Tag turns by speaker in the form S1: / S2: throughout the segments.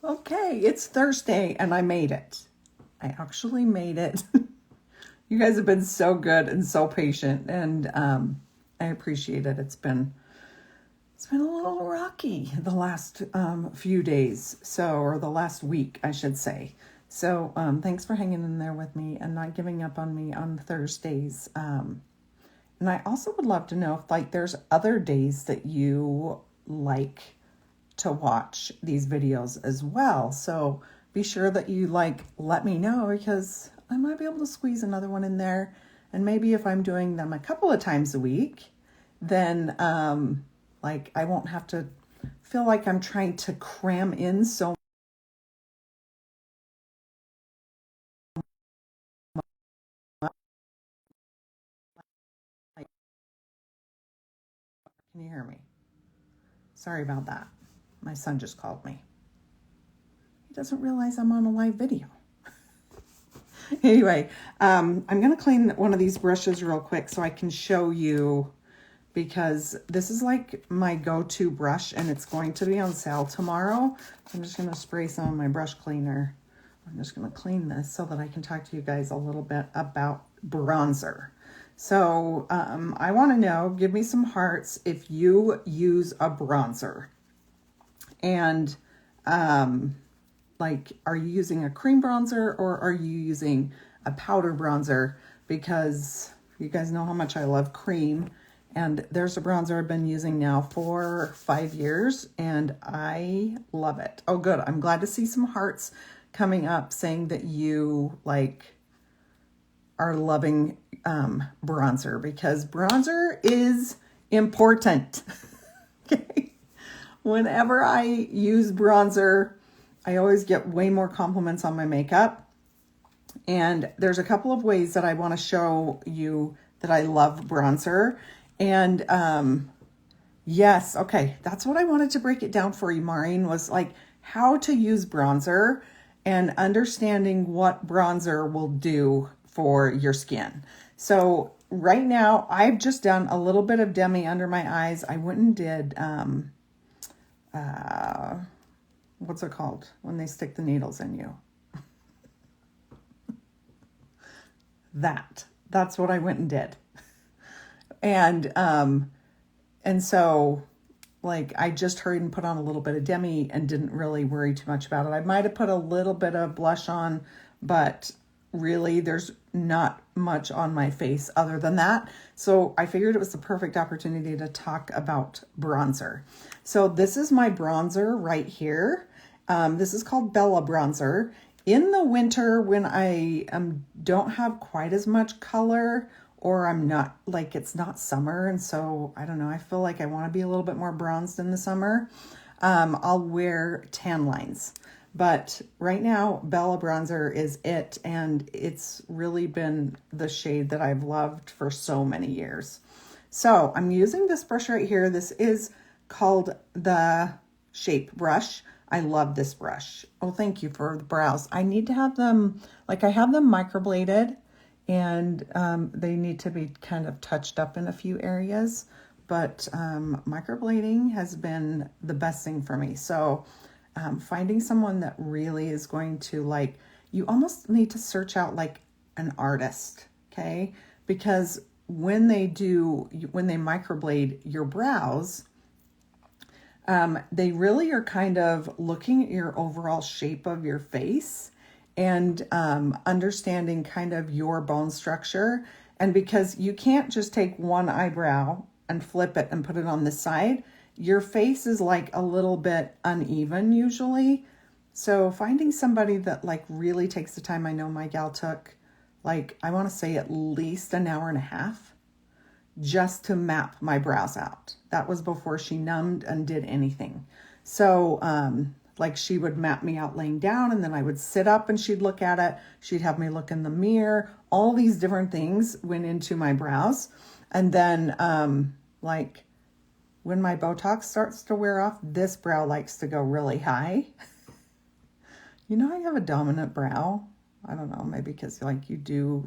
S1: Okay, it's Thursday and I made it. I actually made it. You guys have been so good and so patient, and I appreciate it. It's been a little rocky the last few days, or the last week, I should say. So thanks for hanging in there with me and not giving up on me on Thursdays. And I also would love to know if there's other days that you like to watch these videos as well. So be sure that you let me know, because I might be able to squeeze another one in there. And maybe if I'm doing them a couple of times a week, then I won't have to feel like I'm trying to cram in so much. Can you hear me? Sorry about that. My son just called me. He doesn't realize I'm on a live video. Anyway, I'm going to clean one of these brushes real quick so I can show you, because this is like my go-to brush and it's going to be on sale tomorrow. I'm just going to spray some of my brush cleaner. I'm just going to clean this so that I can talk to you guys a little bit about bronzer. So I want to know, give me some hearts if you use a bronzer. And are you using a cream bronzer or are you using a powder bronzer? Because you guys know how much I love cream. And there's a bronzer I've been using now for 5 years and I love it. Oh, good. I'm glad to see some hearts coming up saying that you are loving bronzer, because bronzer is important. Okay. Whenever I use bronzer, I always get way more compliments on my makeup. And there's a couple of ways that I want to show you that I love bronzer. And yes, okay, that's what I wanted to break it down for you, Maureen, was how to use bronzer and understanding what bronzer will do for your skin. So right now, I've just done a little bit of Demi under my eyes. I went and did, what's it called when they stick the needles in you? That's what I went and did. And so I just hurried and put on a little bit of Demi and didn't really worry too much about it. I might have put a little bit of blush on, but really there's not much on my face other than that. So I figured it was the perfect opportunity to talk about bronzer. So this is my bronzer right here. This is called Bella Bronzer. In the winter, when I don't have quite as much color, or I'm not, it's not summer, and so I don't know, I feel like I want to be a little bit more bronzed in the summer, I'll wear tan lines. But right now, Bella Bronzer is it, and it's really been the shade that I've loved for so many years. So I'm using this brush right here. This is called the Shape Brush. I love this brush. Oh, thank you for the brows. I need to have them, I have them microbladed, and they need to be kind of touched up in a few areas. But microblading has been the best thing for me. So finding someone that really is going to you almost need to search out an artist, okay? Because when they microblade your brows, they really are kind of looking at your overall shape of your face and understanding kind of your bone structure. And because you can't just take one eyebrow and flip it and put it on the side, your face is a little bit uneven usually. So finding somebody that really takes the time, I know my gal took I want to say at least an hour and a half just to map my brows out. That was before she numbed and did anything. So she would map me out laying down, and then I would sit up and she'd look at it. She'd have me look in the mirror. All these different things went into my brows. And then when my Botox starts to wear off, this brow likes to go really high. I have a dominant brow. I don't know, maybe because you do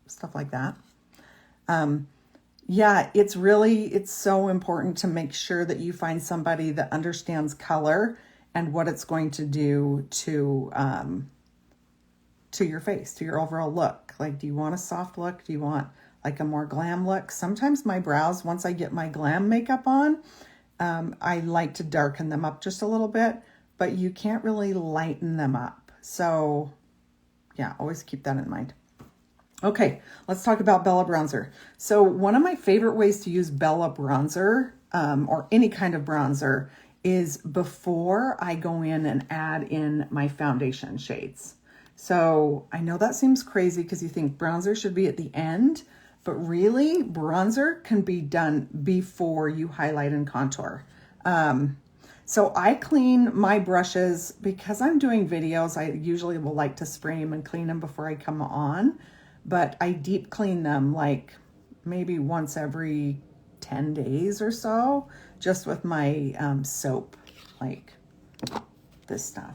S1: stuff like that. Yeah, it's so important to make sure that you find somebody that understands color and what it's going to do to your face, to your overall look. Like, do you want a soft look? Do you want like a more glam look? Sometimes my brows, once I get my glam makeup on, I like to darken them up just a little bit, but you can't really lighten them up. So yeah, always keep that in mind. Okay, let's talk about Bella bronzer. So one of my favorite ways to use Bella bronzer, or any kind of bronzer, is before I go in and add in my foundation shades. So I know that seems crazy because you think bronzer should be at the end, but really bronzer can be done before you highlight and contour. So I clean my brushes because I'm doing videos. I usually will like to spray them and clean them before I come on, but I deep clean them like maybe once every 10 days or so, just with my soap, like this stuff.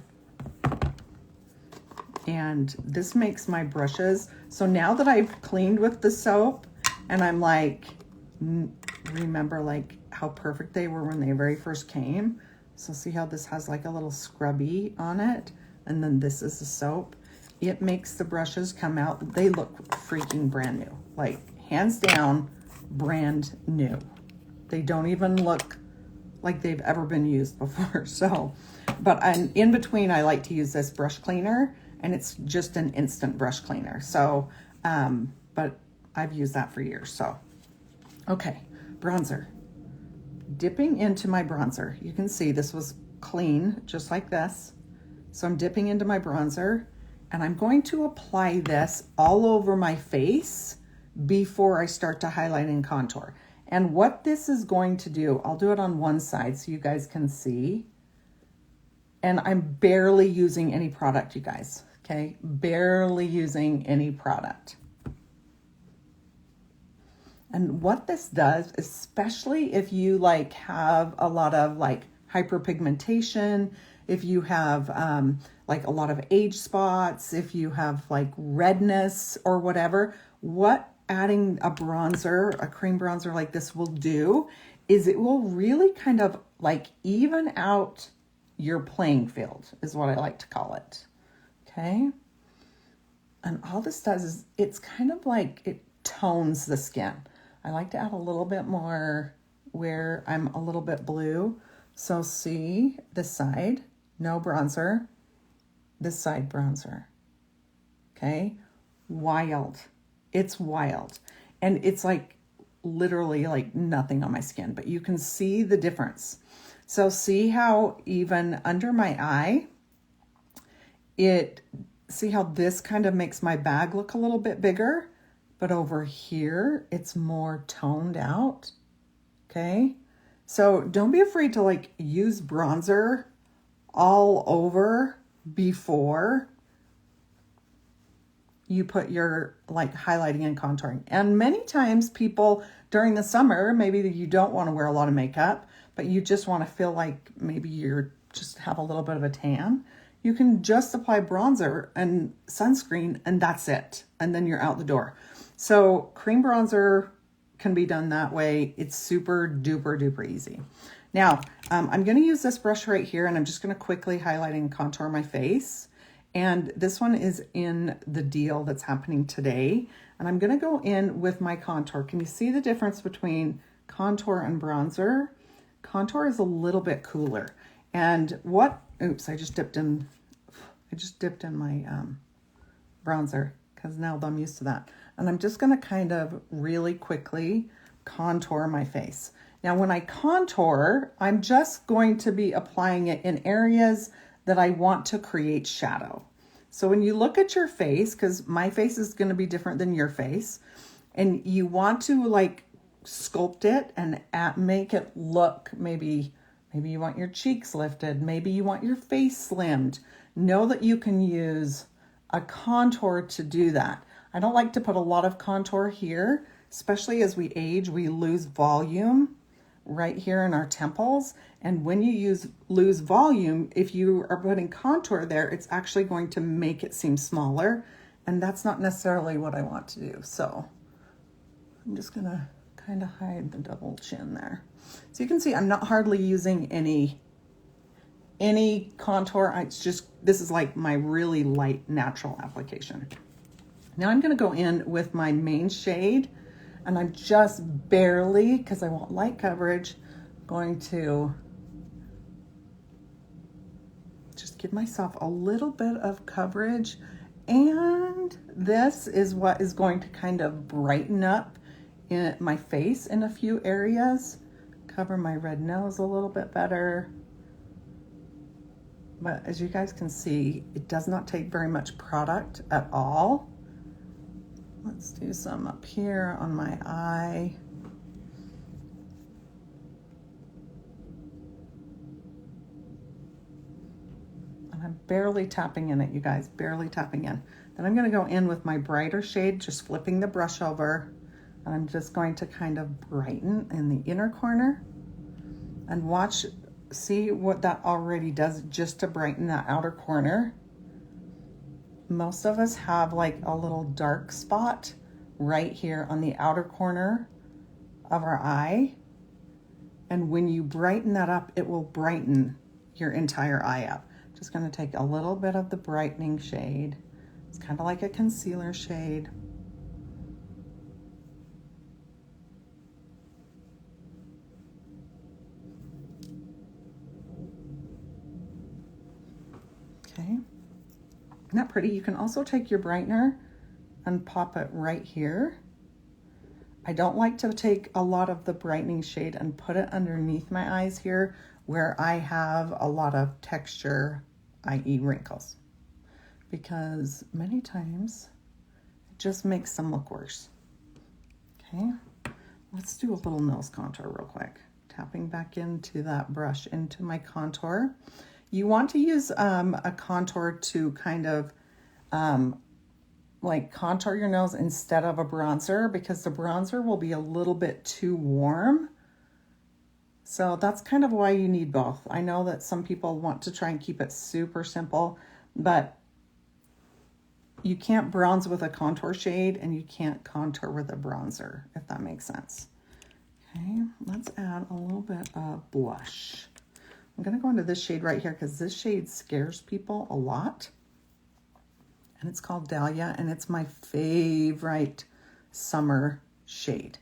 S1: And this makes my brushes, so now that I've cleaned with the soap and I'm like, remember like how perfect they were when they very first came. So see how this has like a little scrubby on it, and then this is the soap. It makes the brushes come out, they look freaking brand new, like hands down brand new. They don't even look like they've ever been used before. So, but in between I like to use this brush cleaner, and it's just an instant brush cleaner. So, but I've used that for years. So, okay, bronzer. Dipping into my bronzer. You can see this was clean, just like this. So I'm dipping into my bronzer, and I'm going to apply this all over my face before I start to highlight and contour. And what this is going to do, I'll do it on one side so you guys can see. And I'm barely using any product, you guys, okay? Barely using any product. And what this does, especially if you like have a lot of like hyperpigmentation, if you have like a lot of age spots, if you have like redness or whatever, what adding a bronzer, a cream bronzer like this will do is it will really kind of like even out your playing field, is what I like to call it. Okay. And all this does is it's kind of like it tones the skin. I like to add a little bit more where I'm a little bit blue. So see this side, no bronzer, this side bronzer. Okay. Wild. It's wild. And it's like literally like nothing on my skin, but you can see the difference. So see how even under my eye, see how this kind of makes my bag look a little bit bigger, but over here, it's more toned out. Okay. So don't be afraid to like use bronzer all over before you put your like highlighting and contouring. And many times people during the summer, maybe you don't want to wear a lot of makeup, but you just want to feel like maybe you're just have a little bit of a tan. You can just apply bronzer and sunscreen and that's it. And then you're out the door. So cream bronzer can be done that way. It's super duper duper easy. Now, I'm going to use this brush right here, and I'm just going to quickly highlight and contour my face. And this one is in the deal that's happening today. And I'm going to go in with my contour. Can you see the difference between contour and bronzer? Contour is a little bit cooler. And oops, I just dipped in my bronzer because now I'm used to that. And I'm just going to kind of really quickly contour my face. Now, when I contour, I'm just going to be applying it in areas that I want to create shadow. So when you look at your face, because my face is going to be different than your face, and you want to like sculpt it and make it look, maybe you want your cheeks lifted, maybe you want your face slimmed, know that you can use a contour to do that. I don't like to put a lot of contour here, especially as we age, we lose volume right here in our temples. And when you lose volume, if you are putting contour there, it's actually going to make it seem smaller. And that's not necessarily what I want to do. So I'm just gonna kind of hide the double chin there. So you can see I'm not hardly using any any contour. This is like my really light natural application. Now I'm going to go in with my main shade, and I'm just barely, because I want light coverage, going to just give myself a little bit of coverage. And this is what is going to kind of brighten up in my face in a few areas. Cover my red nose a little bit better. But as you guys can see, it does not take very much product at all. Let's do some up here on my eye. And I'm barely tapping in it, you guys, barely tapping in. Then I'm going to go in with my brighter shade, just flipping the brush over. And I'm just going to kind of brighten in the inner corner. And watch, see what that already does just to brighten that outer corner. Most of us have like a little dark spot right here on the outer corner of our eye. And when you brighten that up, it will brighten your entire eye up. Just going to take a little bit of the brightening shade. It's kind of like a concealer shade. Okay. Isn't that pretty? You can also take your brightener and pop it right here. I don't like to take a lot of the brightening shade and put it underneath my eyes here where I have a lot of texture, i.e. wrinkles, because many times it just makes them look worse. Okay, let's do a little nose contour real quick. Tapping back into that brush into my contour. You want to use a contour to kind of like contour your nose instead of a bronzer, because the bronzer will be a little bit too warm. So that's kind of why you need both. I know that some people want to try and keep it super simple, but you can't bronze with a contour shade and you can't contour with a bronzer, if that makes sense. Okay, let's add a little bit of blush. I'm going to go into this shade right here because this shade scares people a lot. And it's called Dahlia, and it's my favorite summer shade.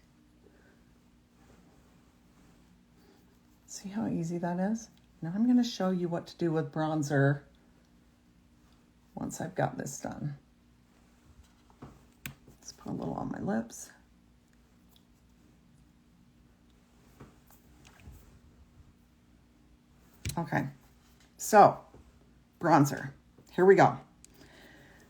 S1: See how easy that is? Now I'm going to show you what to do with bronzer once I've got this done. Let's put a little on my lips. Okay, so bronzer, here we go.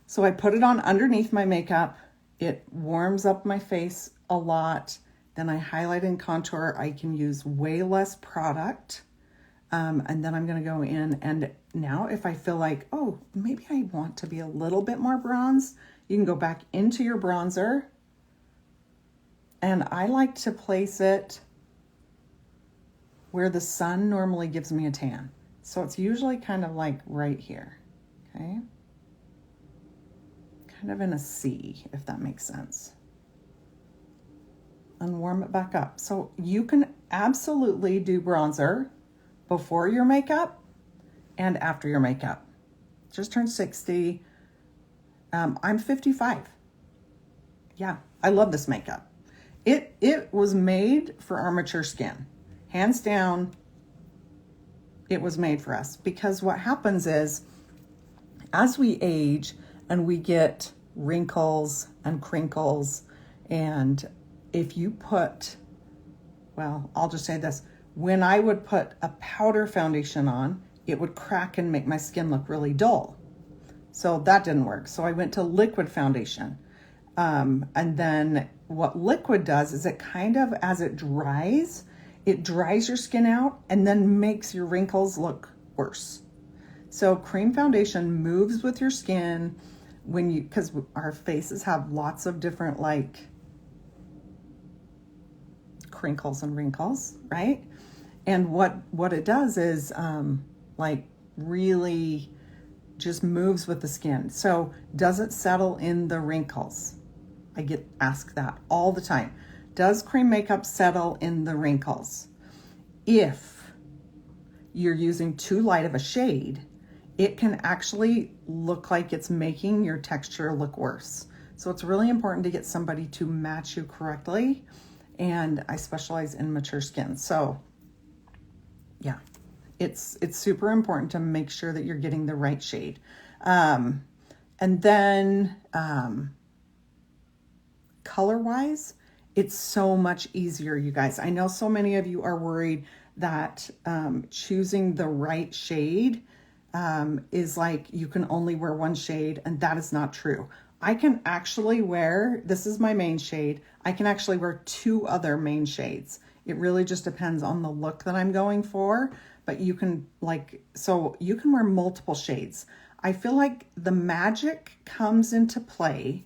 S1: So I put it on underneath my makeup. It warms up my face a lot. Then I highlight and contour. I can use way less product. And then I'm gonna go in, and now if I feel like, oh, maybe I want to be a little bit more bronze, you can go back into your bronzer. And I like to place it where the sun normally gives me a tan. So it's usually kind of like right here, okay? Kind of in a C, if that makes sense. And warm it back up. So you can absolutely do bronzer before your makeup and after your makeup. Just turned 60. I'm 55. Yeah, I love this makeup. It was made for our mature skin. Hands down, it was made for us, because what happens is as we age and we get wrinkles and crinkles, and if you put, well, I'll just say this, when I would put a powder foundation on, it would crack and make my skin look really dull. So that didn't work. So I went to liquid foundation. And then what liquid does is it kind of, as it dries your skin out and then makes your wrinkles look worse. So cream foundation moves with your skin when you, because our faces have lots of different like crinkles and wrinkles, right? And what it does is like really just moves with the skin. So does it settle in the wrinkles? I get asked that all the time. Does cream makeup settle in the wrinkles? If you're using too light of a shade, it can actually look like it's making your texture look worse. So it's really important to get somebody to match you correctly. And I specialize in mature skin. So yeah, it's super important to make sure that you're getting the right shade. And then color-wise, it's so much easier, you guys. I know so many of you are worried that choosing the right shade is like you can only wear one shade, and that is not true. I can actually wear, this is my main shade, I can actually wear 2 other main shades. It really just depends on the look that I'm going for, but you can so you can wear multiple shades. I feel like the magic comes into play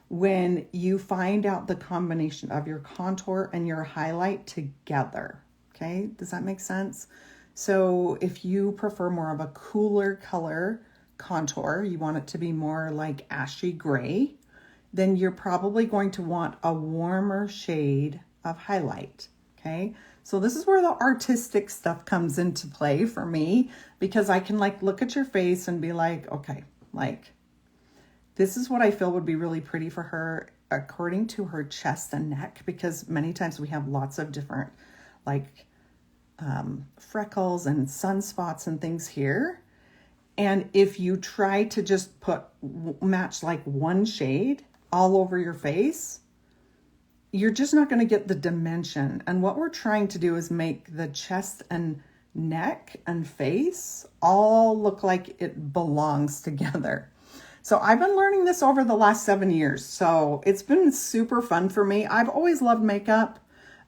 S1: when you find out the combination of your contour and your highlight together. Okay, does that make sense? So if you prefer more of a cooler color contour, you want it to be more like ashy gray, then you're probably going to want a warmer shade of highlight. Okay, so this is where the artistic stuff comes into play for me, because I can look at your face and be like, okay, this is what I feel would be really pretty for her according to her chest and neck, because many times we have lots of different freckles and sunspots and things here. And if you try to just match one shade all over your face, you're just not going to get the dimension. And what we're trying to do is make the chest and neck and face all look like it belongs together. So I've been learning this over the last 7 years. So it's been super fun for me. I've always loved makeup.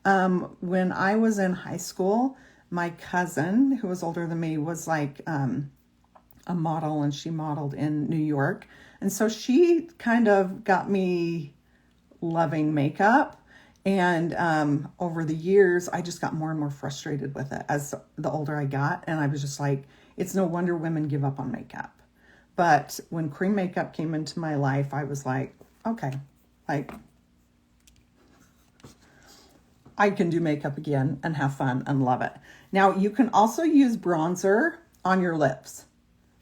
S1: When I was in high school, my cousin, who was older than me, was a model, and she modeled in New York. And so she kind of got me loving makeup. And over the years, I just got more and more frustrated with it as the older I got. And I was just like, it's no wonder women give up on makeup. But when cream makeup came into my life, I was like, okay, I can do makeup again and have fun and love it. Now, you can also use bronzer on your lips.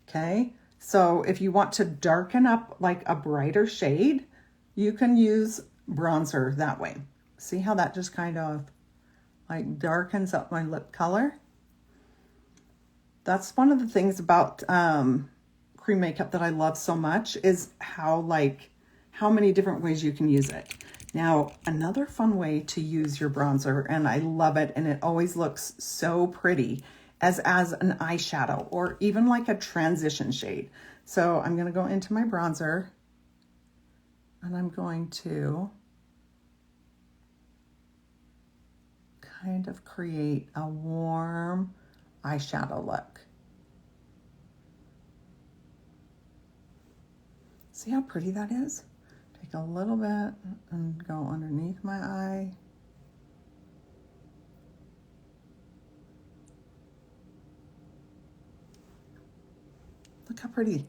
S1: Okay, so if you want to darken up a brighter shade, you can use bronzer that way. See how that just kind of darkens up my lip color? That's one of the things about cream makeup that I love so much, is how many different ways you can use it. Now, another fun way to use your bronzer, and I love it, and it always looks so pretty, as an eyeshadow or even a transition shade. So I'm going to go into my bronzer, and I'm going to kind of create a warm eyeshadow look. See how pretty that is? Take a little bit and go underneath my eye. Look how pretty.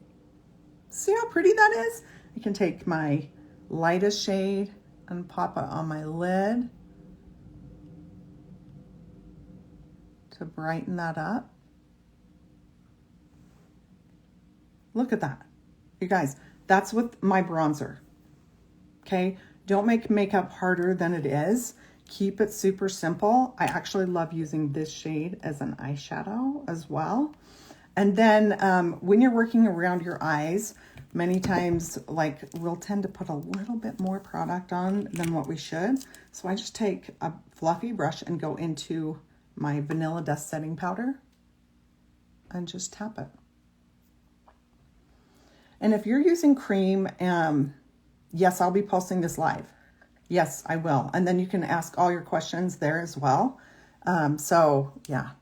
S1: See how pretty that is? I can take my lightest shade and pop it on my lid to brighten that up. Look at that. You guys, that's with my bronzer. Okay? Don't make makeup harder than it is. Keep it super simple. I actually love using this shade as an eyeshadow as well. And then when you're working around your eyes, many times we'll tend to put a little bit more product on than what we should. So I just take a fluffy brush and go into my Vanilla Dust setting powder and just tap it. And if you're using cream, yes, I'll be posting this live. Yes, I will. And then you can ask all your questions there as well. So yeah,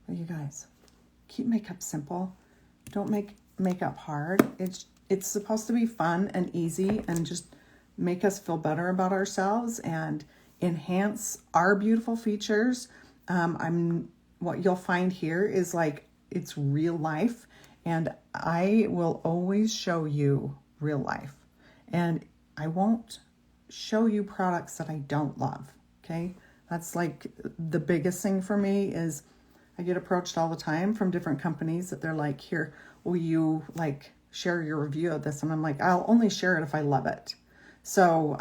S1: but you guys, keep makeup simple. Don't make makeup hard. It's supposed to be fun and easy and just make us feel better about ourselves and enhance our beautiful features. What you'll find here is it's real life, and I will always show you real life, and I won't show you products that I don't love. Okay, that's the biggest thing for me is I get approached all the time from different companies that they're like, here, will you like share your review of this? And I'm like, I'll only share it if I love it. So,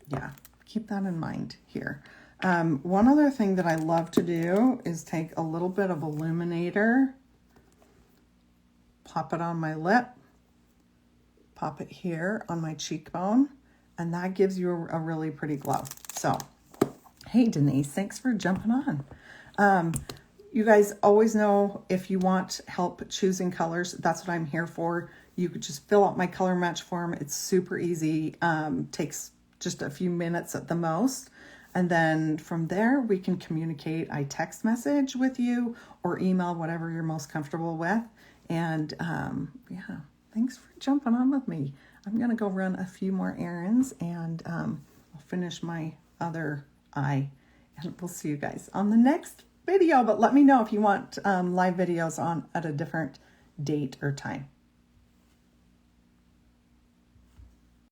S1: yeah, keep that in mind here. One other thing that I love to do is take a little bit of illuminator, pop it on my lip, pop it here on my cheekbone, and that gives you a really pretty glow. So, hey Denise, thanks for jumping on. You guys always know if you want help choosing colors, that's what I'm here for. You could just fill out my color match form. It's super easy. Takes just a few minutes at the most. And then from there, we can communicate. I text message with you or email, whatever you're most comfortable with. And yeah, thanks for jumping on with me. I'm going to go run a few more errands and I'll finish my other eye. And we'll see you guys on the next video. But let me know if you want live videos on at a different date or time.